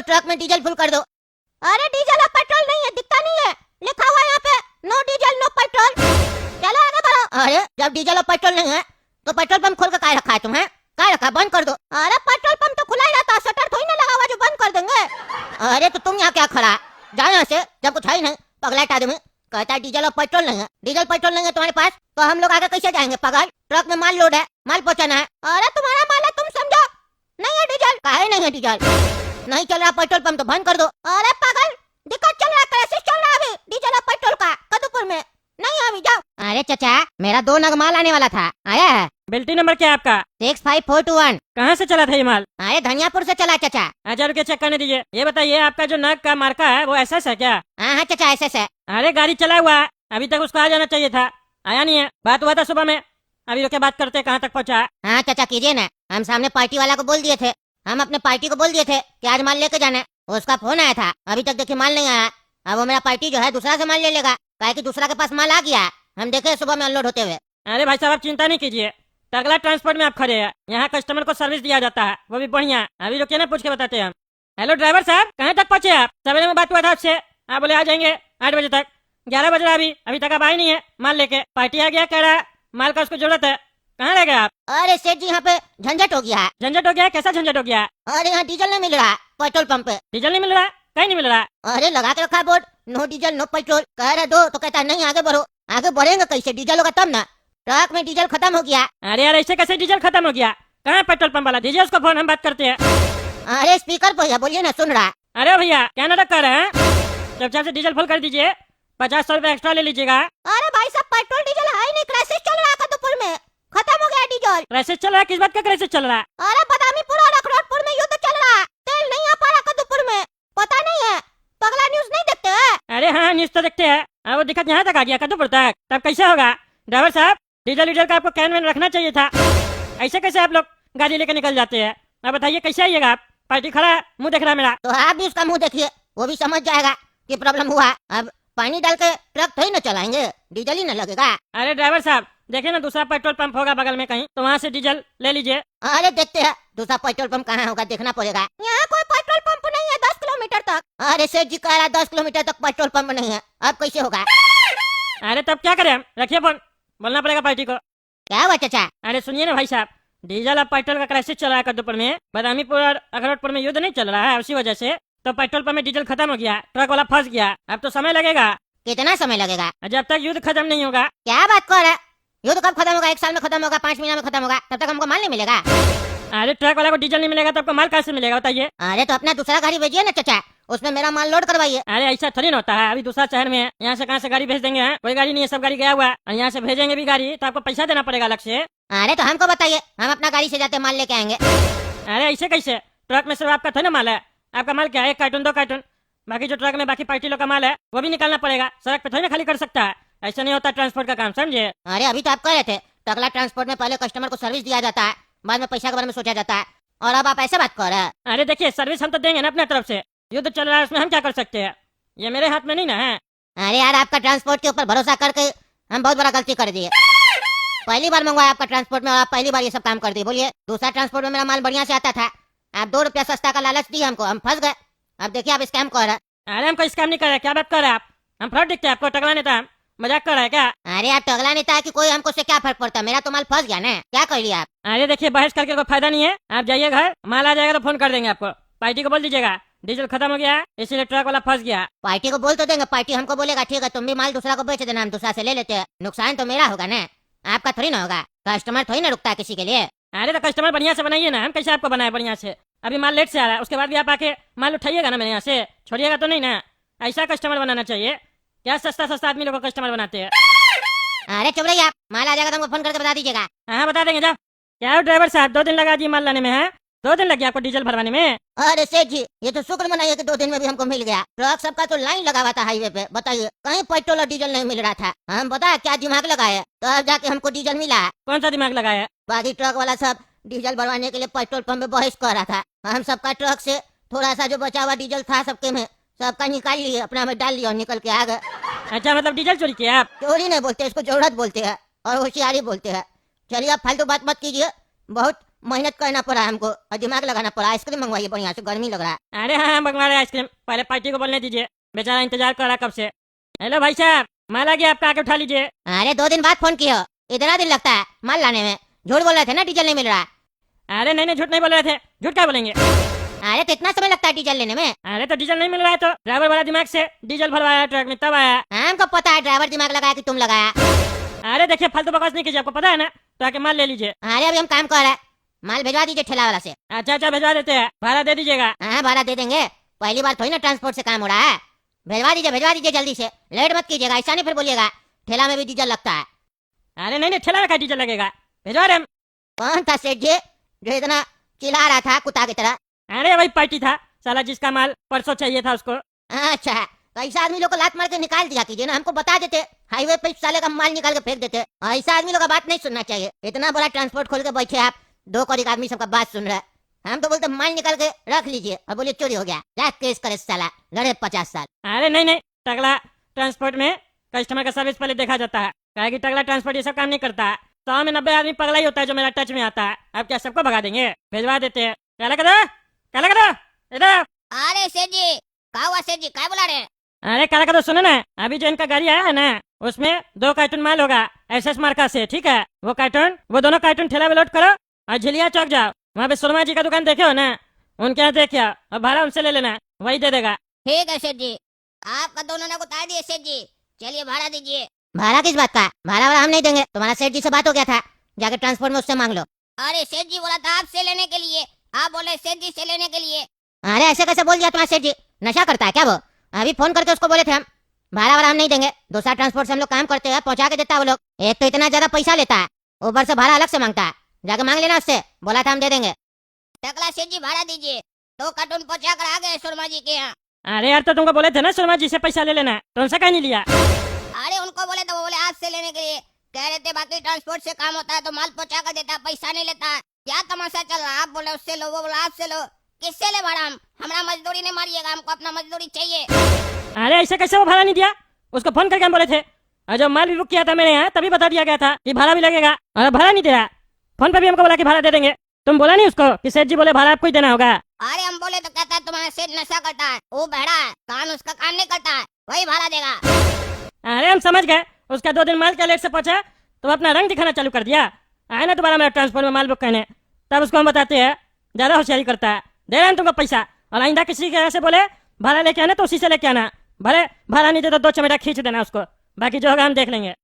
Truck में diesel full कर दो। अरे डीजल और पेट्रोल नहीं है, दिखता नहीं है, लिखा हुआ है यहाँ पे नो डीजल नो पेट्रोल। चलो आगे बढ़ो। अरे जब डीजल और पेट्रोल नहीं है तो पेट्रोल पंप खोल कर काय रखा है तुम्हें? काय रखा, बंद कर दो। अरे पेट्रोल पंप तो खुला ही रहता, शटर थोड़ी ना लगा हुआ जो बंद कर देंगे। अरे तो तुम यहाँ क्या खड़ा है, जाओ यहाँ से, जब कुछ है ही नहीं। पगला आदमी कहता है डीजल और पेट्रोल नहीं है, डीजल पेट्रोल नहीं है तुम्हारे पास तो हम लोग आगे कैसे जाएंगे पागल? ट्रक में माल लोड है, माल पहुँचाना है। अरे तुम्हारा माल है, तुम समझो। नहीं है डीजल, काहे नहीं है डीजल? नहीं चल रहा पेट्रोल पंप तो बंद कर दो। अरे पागल, दिक्कत चल रहा है, क्राइसिस चल रहा है अभी डीजल और पेट्रोल का कदूपुर में। नहीं अभी जाओ। अरे चाचा मेरा 2 नग माल आने वाला था, आया है? बिल्टी नंबर क्या है आपका? 65421। कहाँ से चला था ये माल? अरे धनियापुर से चला चाचा। 1000 रुपया चेक करने दीजिए। ये बताइए आपका जो नग का मार्का है वो एसएस है क्या? हाँ चाचा ऐसे है। अरे गाड़ी चला हुआ है, अभी तक उसको आ जाना चाहिए था, आया नहीं है। बात हुआ था सुबह में, अभी रुके बात करते कहाँ तक पहुँचा। हाँ चाचा कीजिए ना, हम सामने पार्टी वाला को बोल दिए थे, हम अपने पार्टी को बोल दिए थे कि आज माल लेके जाना है। उसका फोन आया था, अभी तक देखिए माल नहीं आया। अब वो मेरा पार्टी जो है दूसरा से माल ले लेगा, काहे कि दूसरा के पास माल आ गया है। हम देखे सुबह में अनलोड होते हुए। अरे भाई साहब आप चिंता नहीं कीजिए, तगला ट्रांसपोर्ट में आप खड़े हैं, यहाँ कस्टमर को सर्विस दिया जाता है, वो भी बढ़िया। अभी रुकिए ना, पूछ के बताते हैं हम। हेलो ड्राइवर साहब, कहाँ तक पहुँचे आप? सवेरे में बात हुआ था आपसे, आप बोले आ जाएंगे 8 बजे तक। 11 बज रहा है अभी तक आप आए नहीं है माल लेके। पार्टी आ गया, कह रहा है माल का उसको जरूरत है। कहाँ रह गए आप? अरे सेठ जी यहाँ पे झंझट हो गया है। झंझट हो गया? कैसा झंझट हो गया? अरे यहाँ डीजल नहीं मिल रहा है पेट्रोल पंप पे। डीजल नहीं मिल रहा? कहीं नहीं मिल रहा? अरे लगा के रखा है board, no diesel no petrol. कह रहे दो तो कहता है नहीं आगे बढ़ो। आगे बढ़ेंगे कैसे, डीजल होगा तब ना। ट्रक में डीजल खत्म हो गया। अरे यार ऐसे कैसे डीजल खत्म हो गया? कहाँ पेट्रोल पंप वाला? दीजिए उसको फोन, हम बात करते हैं। अरे स्पीकर पे है, बोलिए ना, सुन रहा है। अरे भैया क्या नाटक कर रहे हैं? चुपचाप से डीजल फुल कर दीजिए, 50 रुपए एक्स्ट्रा ले लीजिएगा। अरे भाई साहब पेट्रोल डीजल है ही नहीं, क्राइसिस चल रहा है कदूपुर में, खत्म हो गया डीजल। क्राइसिस चल रहा है? किस बात का क्राइसिस चल रहा है? अरे बदामीपुर और अखरोटपुर में युद्ध चल रहा है, तेल नहीं आ पा रहा कदूपुर में, पता नहीं है। पगला न्यूज नहीं देखते हैं? अरे हाँ न्यूज तो देखते हैं। वो दिक्कत यहाँ तक आ गया कदूपुर तक, तब कैसे होगा? ड्राइवर साहब डीजल का आपको कैन वैन रखना चाहिए था, ऐसे कैसे आप लोग गाड़ी लेकर निकल जाते हैं? अब बताइए कैसे आइएगा आप? पार्टी खड़ा है, मुंह देख रहा है मेरा। तो आप भी उसका मुंह देखिए, वो भी समझ जाएगा कि प्रॉब्लम हुआ। अब पानी डाल के ट्रक थोड़ी ना चलाएंगे, डीजल ही न लगेगा। अरे ड्राइवर साहब देखिए ना, दूसरा पेट्रोल पंप होगा बगल में कहीं, तो वहाँ से डीजल ले लीजिए। अरे देखते हैं दूसरा पेट्रोल पंप कहाँ होगा, देखना पड़ेगा। यहाँ कोई पेट्रोल पंप नहीं है 10 किलोमीटर तक। अरे सेठ जी कह रहा 10 किलोमीटर तक पेट्रोल पंप नहीं है, अब कैसे होगा? अरे तब क्या करें हम? रखिए फोन, बोलना पड़ेगा पार्टी को। क्या हुआ चाचा? अरे सुनिए ना भाई साहब, डीजल और पेट्रोल का क्राइसिस चल रहा है कदूपुर में। बदामीपुर और अखरोटपुर में युद्ध नहीं चल रहा है, उसी वजह से तो पेट्रोल पंप में डीजल खत्म हो गया, ट्रक वाला फंस गया। अब तो समय लगेगा। कितना समय लगेगा? जब तक युद्ध खत्म नहीं होगा। क्या बात कर रहा है? युद्ध कब खत्म होगा? 1 साल में खत्म होगा, 5 महीना में खत्म होगा, तब तक हमको माल नहीं मिलेगा। अरे ट्रक वाला को डीजल नहीं मिलेगा तो आपको माल कहाँ से मिलेगा बताइए? अरे तो अपना दूसरा गाड़ी भेजिए ना चाचा, उसमें मेरा माल लोड करवाइए। अरे ऐसा थोड़ी ना होता है, अभी दूसरा शहर में है, यहाँ से कहाँ से गाड़ी भेज देंगे? कोई गाड़ी नहीं है, सब गाड़ी गया हुआ है, और यहाँ से भेजेंगे भी गाड़ी तो आपको पैसा देना पड़ेगा अलग से। अरे तो हमको बताइए, हम अपना गाड़ी से जाते माल लेके आएंगे। अरे ऐसे कैसे? ट्रक में सिर्फ आपका थोड़ा ना माल है, आपका माल क्या है? 1 कार्टून 2 कार्टून, बाकी जो ट्रक में बाकी पार्टी लोग का माल है वो भी निकालना पड़ेगा। सड़क पे थोड़ी ना खाली कर सकता है, ऐसा नहीं होता ट्रांसपोर्ट का काम, समझे? अरे अभी तो आप कह रहे थे टकला ट्रांसपोर्ट में पहले कस्टमर को सर्विस दिया जाता है, बाद में पैसा के बारे में सोचा जाता है, और अब आप ऐसे बात कर रहे हैं। अरे देखिए सर्विस हम तो देंगे ना अपने तरफ से, युद्ध चल रहा है उसमें हम क्या कर सकते हैं? ये मेरे हाथ में नहीं ना है। अरे यार आपका ट्रांसपोर्ट के ऊपर भरोसा करके हम बहुत बड़ा गलती कर दिए। पहली बार मंगवाया आपका ट्रांसपोर्ट में और आप पहली बार ये सब काम कर दिए। बोलिए, दूसरा ट्रांसपोर्ट में मेरा माल बढ़िया से आता था, आप 2 रुपया सस्ता का लालच दिए हमको, हम फंस गए। अब देखिए आप स्कैम कर रहे हैं। अरे हम कोई स्कैम नहीं कर रहे, क्या बात कर रहे हैं आप? हम फ्रॉड दिखते हैं आपको? टकला नेता हम मजाक कर रहे हैं क्या? अरे आप टगला नेता है कि कोई, हमको से क्या फर्क पड़ता है? मेरा तो माल फंस गया ना, क्या कर लिया आप? अरे देखिए बहस करके कोई फायदा नहीं है, आप जाइए घर, माल आ जाएगा तो फोन कर देंगे आपको। पार्टी को बोल दीजिएगा डीजल खत्म हो गया है इसीलिए ट्रक वाला फंस गया। पार्टी को बोल तो देंगे, पार्टी हमको बोलेगा ठीक है तुम भी माल दूसरा को बेच देना, हम दूसरा से ले लेते हैं, नुकसान तो मेरा होगा ना, आपका थोड़ी ना होगा। कस्टमर थोड़ी ना रुकता है किसी के लिए। अरे तो कस्टमर बढ़िया से बनाइए ना, हम कैसे आपको बनाए बढ़िया से? अभी माल लेट से आ रहा है, उसके बाद भी आप आके माल उठाइएगा ना मेरे यहाँ से, छोड़िएगा तो नहीं ना। ऐसा कस्टमर बनाना चाहिए, क्या सस्ता सस्ता आदमी लोग को कस्टमर बनाते हैं। अरे चुप रहिए आप, माल आ जाएगा तो हमको फोन करके बता दीजिएगा। हाँ बता देंगे। जाओ। क्या हो ड्राइवर साहब, 2 दिन लगा दिए माल लाने में? है 2 दिन लग गया आपको डीजल भरवाने में? अरे सेठ जी ये तो शुक्र मनाइए कि 2 दिन में भी हमको मिल गया। ट्रक सबका तो लाइन लगा हुआ था हाईवे पे, बताइए कहीं पेट्रोल और डीजल नहीं मिल रहा था। हम बताया क्या दिमाग लगाए तो अब जाके हमको डीजल मिला। कौन सा दिमाग लगाया? बाकी ट्रक वाला सब डीजल भरवाने के लिए पेट्रोल पंप में बहस कर रहा था। हम सबका ट्रक से थोड़ा सा जो बचा हुआ डीजल था सबके में, सबका निकाल लिए, अपना में डाल लिया और निकल के आ गए। अच्छा मतलब डीजल चोरी किया आप? चोरी नहीं बोलते इसको, जरूरत बोलते हैं और होशियारी बोलते हैं। चलिए आप फालतू बात मत कीजिए, बहुत मेहनत करना पड़ा हमको और दिमाग लगाना पड़ा। आइसक्रीम मंगवाइए बढ़िया से, गर्मी लग रहा है। अरे हाँ मंगवा रहे आइसक्रीम, पहले पार्टी को बोलने दीजिए, बेचारा इंतजार कर रहा कब से। हेलो भाई साहब, माल आ गया आपका, आके उठा लीजिए। अरे 2 दिन बाद फोन किया, इतना दिन लगता है माल लाने में। झूठ बोल रहे थे ना डीजल नहीं मिल रहा है। अरे नहीं झूठ नहीं बोल रहे थे, झूठ क्या बोलेंगे। अरे तो इतना समय लगता है डीजल लेने में? अरे तो डीजल नहीं मिल रहा है तो ड्राइवर वाला दिमाग से डीजल भरवाया ट्रक में तब आया। हमको पता है ड्राइवर दिमाग लगाया कि तुम लगाया। अरे देखिए फालतू बकवास नहीं कीजिए, आपको पता है ना, तो आके माल ले लीजिए। अरे अभी हम काम कर रहे हैं, माल भिजवा दीजिए ठेला वाला से। अच्छा भिजवा देते हैं, भाड़ा दे दीजिएगा। हाँ भाड़ा दे देंगे, पहली बार थोड़ी ना ट्रांसपोर्ट से काम हो रहा है। भिजवा दीजिए जल्दी से, लेट मत कीजिएगा, ऐसा नहीं फिर बोलिएगा ठेला में भी डीजल लगता है। अरे नहीं ठेला में का डीजल लगेगा, भिजवा रहे हम। कौन था सेठ जी जो इतना चिल्ला रहा था कुत्ता की तरह? अरे वही पार्टी था साला, जिसका माल परसों चाहिए था उसको। अच्छा तो ऐसा आदमी लोग को लात मार के निकाल दिया कीजिए ना, हमको बता देते, हाईवे पे साले का माल निकाल के फेंक देते। ऐसा आदमी लोग का बात नहीं सुनना चाहिए। इतना बड़ा ट्रांसपोर्ट खोल के बैठे आप, 2 करोड़ के आदमी सबका बात सुन रहा है। हम तो बोलते माल निकाल के रख लीजिए और बोलिए चोरी हो गया, जा केस करे साला, लड़े 50 साल। अरे नहीं टगला ट्रांसपोर्ट में कस्टमर का सर्विस पहले देखा जाता है, क्या कि टगला ट्रांसपोर्ट ये सब काम नहीं करता है। 100 में 90 आदमी पगला ही होता है जो मेरा टच में आता है। अब क्या सबको भगा देंगे? भिजवा देते हैं। क्या लगा इधर। अरे सेठ जी, क्या हुआ सेठ जी, क्या बुला रहे हैं? अरे क्या सुनो ना, अभी जो इनका गाड़ी आया है ना, उसमें 2 कार्टून माल होगा एसएस मार्का से, ठीक है? वो दोनों कार्टून ठेला में लोड करो और झिलिया चौक जाओ, वहाँ पे सुरमा जी का दुकान देखे हो ना, उनके यहाँ देखिए और भाड़ा उनसे ले लेना, वही दे देगा। ठीक है सेठ जी, आपका दोनों ने उतार दिए सेठ जी, चलिए भाड़ा दीजिए। भाड़ा किस बात का? भाड़ा वाला हम नहीं देंगे, तुम्हारा सेठ जी से बात हो गया था, जाके ट्रांसपोर्ट में उससे मांग लो। अरे सेठ जी बोला था आपसे लेने के लिए, आप बोले सेठ जी से लेने के लिए। अरे ऐसे कैसे बोल दिया तुम्हारा सेठ जी? नशा करता है क्या वो? अभी फोन करके उसको बोले थे हम, भाड़ा वाला हम नहीं देंगे, दूसरा ट्रांसपोर्ट से हम लोग काम करते हैं, पहुंचा के देता है वो लोग। एक तो इतना ज्यादा पैसा लेता है, ऊपर से भाड़ा अलग से मांगता है, जाके मांग लेना उससे, बोला था हम दे देंगे। टकला सेठ जी भाड़ा दीजिए, 2 कार्टून पहुंचा कर आ गए शर्मा जी के यहाँ। अरे यार तो तुमको बोले थे ना सुरमा जी से पैसा ले लेना, तो उनसे कहीं नहीं लिया। अरे उनको बोले तो वो बोले आपसे लेने के लिए, कह रहे थे बाकी ट्रांसपोर्ट से काम होता है तो माल पहुंचा कर देता है, पैसा नहीं लेता। क्या तमाशा चल रहा है? आप बोले उससे लो, वो बोला आपसे लो, किससे ले भाड़ा? हम हमारा मजदूरी नहीं मारिएगा, हमको अपना मजदूरी चाहिए। अरे ऐसे कैसे वो भाड़ा नहीं दिया? उसको फोन करके हम बोले थे, और जब माल भी बुक किया था मेरे यहाँ तभी बता दिया गया था कि भाड़ा भी लगेगा, और भाड़ा नहीं दे रहा। फोन पे भी हमको बोला कि भाड़ा दे देंगे, तुम बोला नहीं उसको कि सेठ जी बोले भाड़ा आपको ही देना होगा? अरे हम बोले तो कहता है तुम्हारा सेठ नशा करता है, वो बहरा है, कान उसका काम नहीं करता है, वही भाड़ा देगा। अरे हम समझ गए, उसका 2 दिन माल क्या लेट से पहुंचा तो अपना रंग दिखाना चालू कर दिया। आए ना दोबारा मेरा ट्रांसपोर्ट में माल बुक करने, तब उसको हम बताते हैं ज्यादा होशियारी करता है। दे रहे हैं तुमको पैसा, और आइंदा किसी के से बोले भाड़ा लेके आना तो उसी से लेके आना, भले भाड़ा नहीं दे तो 2 चमेटा खींच देना उसको, बाकी जो होगा हम देख लेंगे।